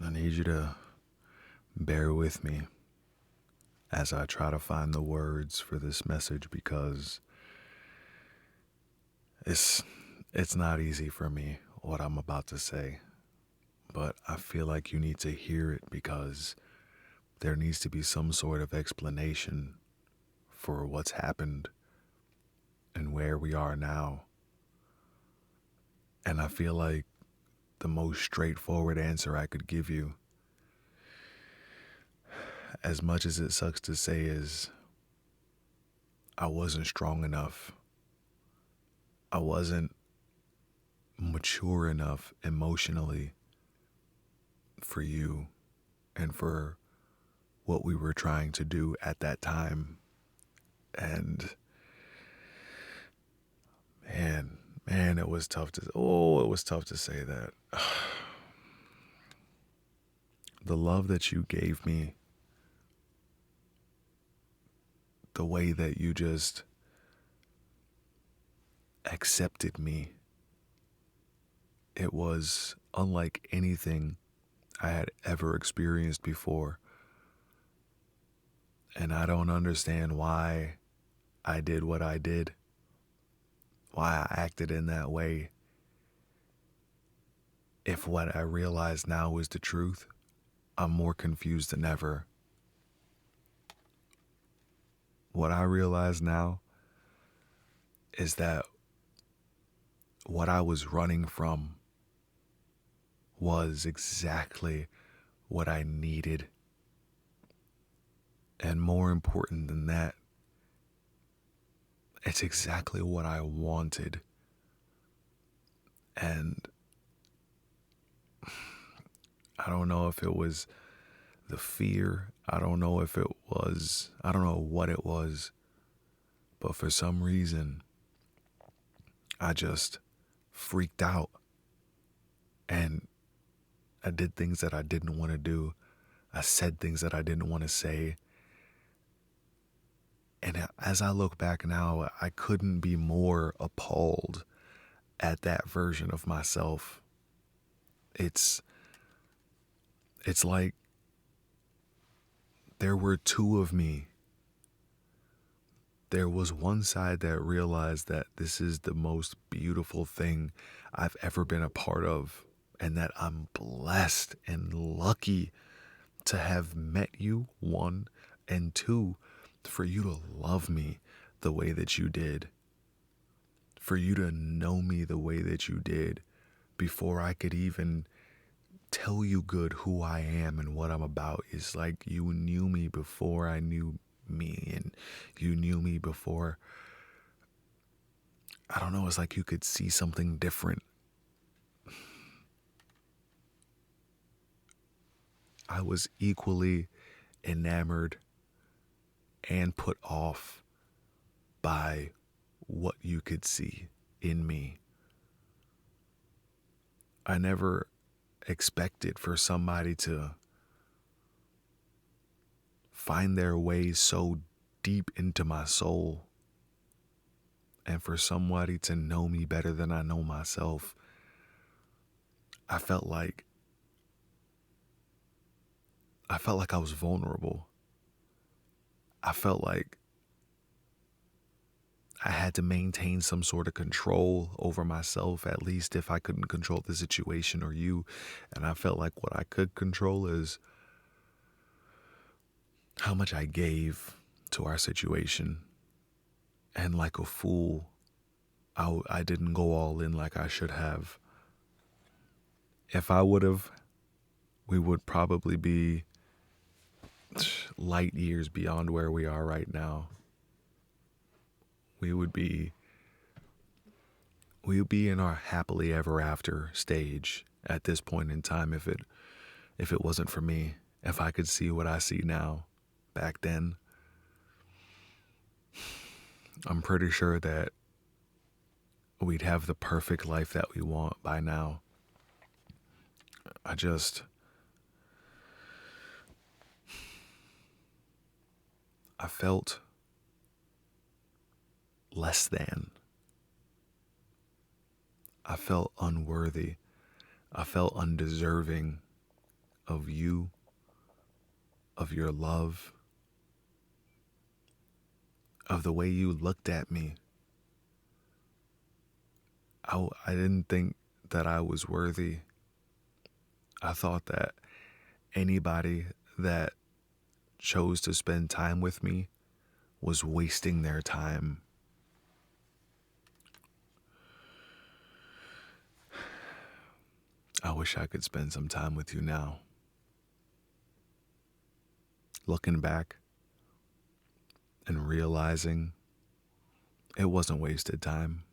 I need you to bear with me as I try to find the words for this message because it's it's not easy for me what I'm about to say, but I feel like you need to hear it because there needs to be some sort of explanation for what's happened and where we are now. And I feel like the most straightforward answer I could give you, as much as it sucks to say, is I wasn't strong enough. I wasn't mature enough emotionally for you and for what we were trying to do at that time. And man, it was tough to say that. The love that you gave me, the way that you just accepted me, it was unlike anything I had ever experienced before. And I don't understand why I did what I did, why I acted in that way. If what I realize now is the truth, I'm more confused than ever. What I realize now is that what I was running from was exactly what I needed. And more important than that, it's exactly what I wanted. And I don't know if it was the fear. I don't know what it was. But for some reason, I just freaked out. And I did things that I didn't want to do. I said things that I didn't want to say. And as I look back now, I couldn't be more appalled at that version of myself. It's like there were two of me. There was one side that realized that this is the most beautiful thing I've ever been a part of, and that I'm blessed and lucky to have met you, one, and two, for you to love me the way that you did, for you to know me the way that you did before I could even tell you good who I am and what I'm about. It's like you knew me before I knew me, and you knew me before. I don't know, it's like you could see something different. I was equally enamored and put off by what you could see in me. I never expected for somebody to find their way so deep into my soul, and for somebody to know me better than I know myself. I felt like I was vulnerable. I felt like I had to maintain some sort of control over myself, at least if I couldn't control the situation or you. And I felt like what I could control is how much I gave to our situation. And like a fool, I didn't go all in like I should have. If I would have, we would probably be light years beyond where we are right now. We would be in our happily ever after stage at this point in time if it wasn't for me. If I could see what I see now back then, I'm pretty sure that we'd have the perfect life that we want by now. I felt less than. I felt unworthy. I felt undeserving of you, of your love, of the way you looked at me. I didn't think that I was worthy. I thought that anybody that chose to spend time with me was wasting their time. I wish I could spend some time with you now. Looking back and realizing it wasn't wasted time.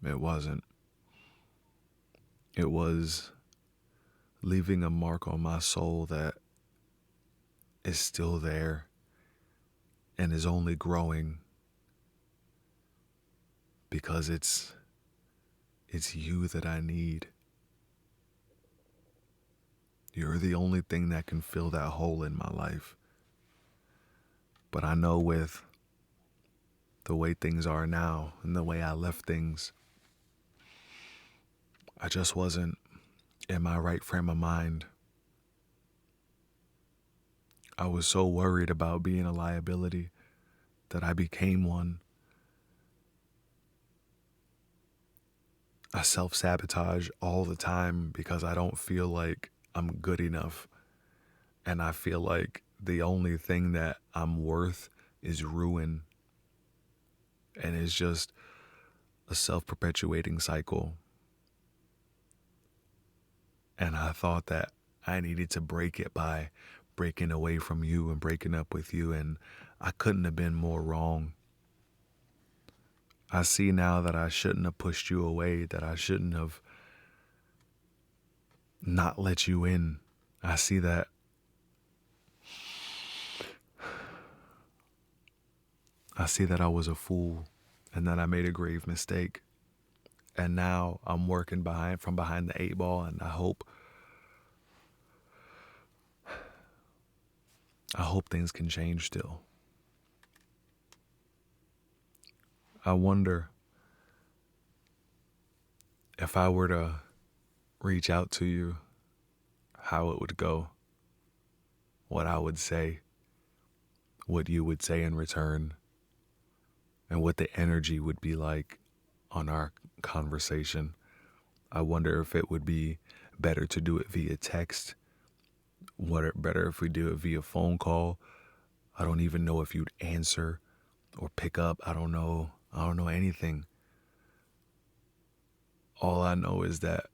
It wasn't. It was leaving a mark on my soul that is still there and is only growing because it's you that I need. You're the only thing that can fill that hole in my life. But I know with the way things are now and the way I left things, I just wasn't in my right frame of mind. I was so worried about being a liability that I became one. I self-sabotage all the time because I don't feel like I'm good enough. And I feel like the only thing that I'm worth is ruin. And it's just a self-perpetuating cycle. And I thought that I needed to break it by breaking away from you and breaking up with you. And I couldn't have been more wrong. I see now that I shouldn't have pushed you away, that I shouldn't have not let you in. I see that I was a fool and that I made a grave mistake. And now I'm working from behind the 8 ball, and I hope things can change still. I wonder if I were to reach out to you, how it would go, what I would say, what you would say in return, and what the energy would be like on our conversation. I wonder if it would be better to do it via text. Better if we do it via phone call. I don't even know if you'd answer or pick up. I don't know anything. All I know is that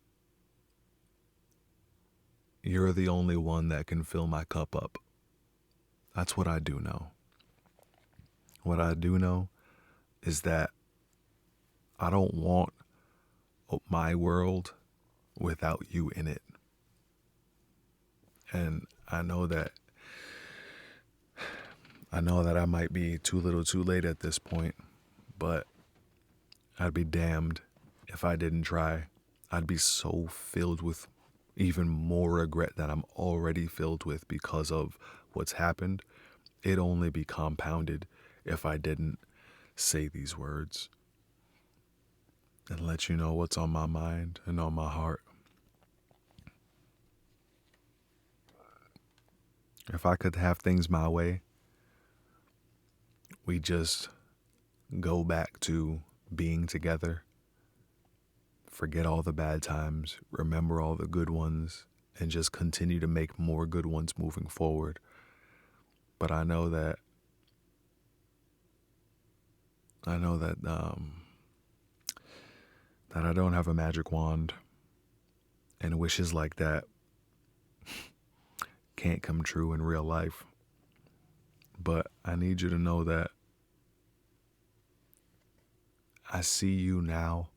you're the only one that can fill my cup up. That's what I do know. What I do know is that I don't want my world without you in it. And I know that I might be too little too late at this point, but I'd be damned if I didn't try. I'd be so filled with even more regret that I'm already filled with because of what's happened. It'd only be compounded if I didn't say these words and let you know what's on my mind and on my heart. If I could have things my way, we just go back to being together, forget all the bad times, remember all the good ones, and just continue to make more good ones moving forward. But I know that that I don't have a magic wand, and wishes like that can't come true in real life. But I need you to know that I see you now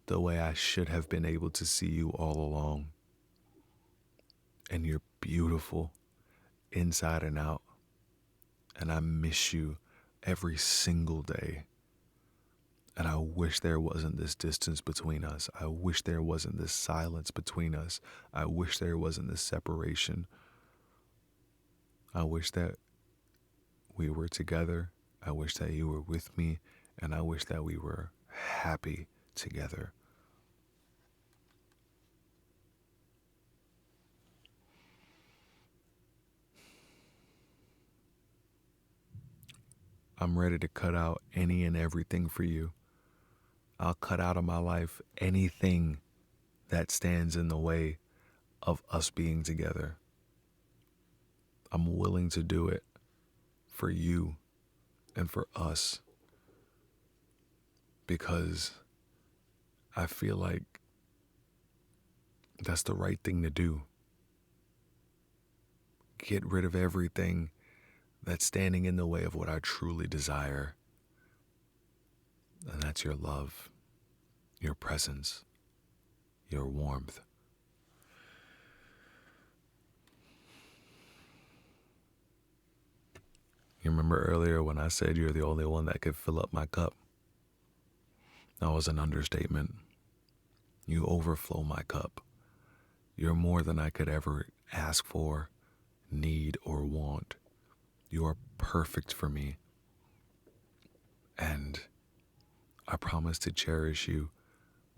the way I should have been able to see you all along. And you're beautiful inside and out. And I miss you every single day. And I wish there wasn't this distance between us. I wish there wasn't this silence between us. I wish there wasn't this separation. I wish that we were together. I wish that you were with me. And I wish that we were happy together. I'm ready to cut out any and everything for you. I'll cut out of my life anything that stands in the way of us being together. I'm willing to do it for you and for us because I feel like that's the right thing to do. Get rid of everything that's standing in the way of what I truly desire. And that's your love, your presence, your warmth. You remember earlier when I said you're the only one that could fill up my cup? That was an understatement. You overflow my cup. You're more than I could ever ask for, need, or want. You are perfect for me. And I promise to cherish you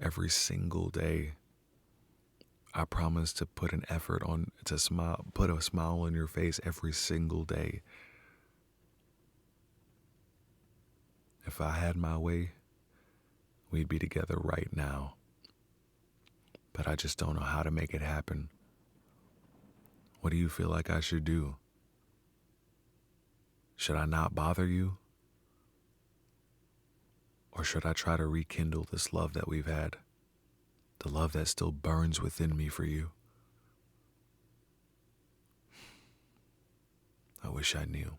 every single day. I promise to put an effort on to smile, put a smile on your face every single day. If I had my way, we'd be together right now. But I just don't know how to make it happen. What do you feel like I should do? Should I not bother you? Or should I try to rekindle this love that we've had? The love that still burns within me for you. I wish I knew.